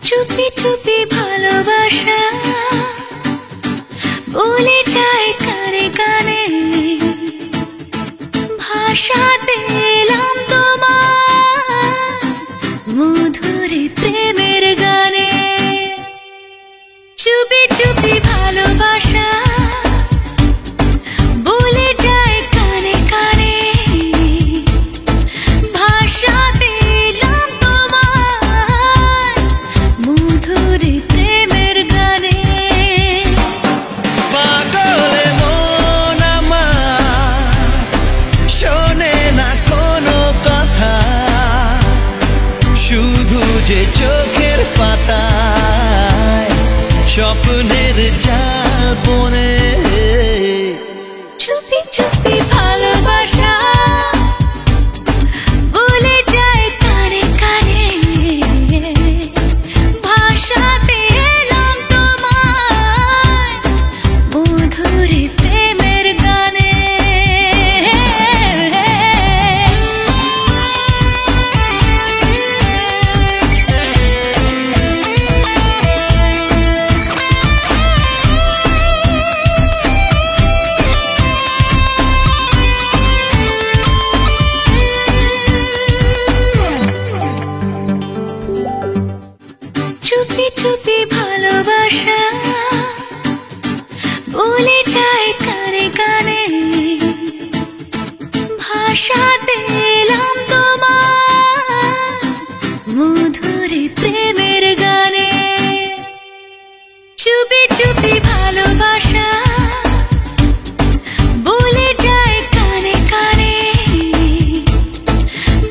চুপি চুপি ভালোবাসা বলে যায় কানে কানে, ভাষাতে এলাম তোমার মধুর প্রেমের গানে। চুপি চুপি ভালোবাসা বলে যায় কানে কানে, ভাষাতে এলাম তোমার মধুর প্রেমের গানে। পাগলে মন আমার শোনে না কোনো কথা, শুধু যে চোখের পাতায় স্বপ্নের জাল বনে। চুপি চুপি ভালোবাসা বলে যায় কানে কানে, ভাষাতে এলাম তোমার মধুর প্রেমের গানে। চুপি চুপি ভালোবাসা বলে যায় কানে কানে, ভাষাতে এলাম তোমার মধুর প্রেমের গানে। চুপি চুপি ভালোবাসা বলে যায় কানে কানে,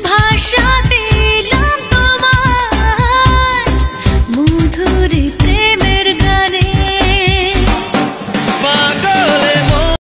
ভাষাতে এলাম তোমার মধুর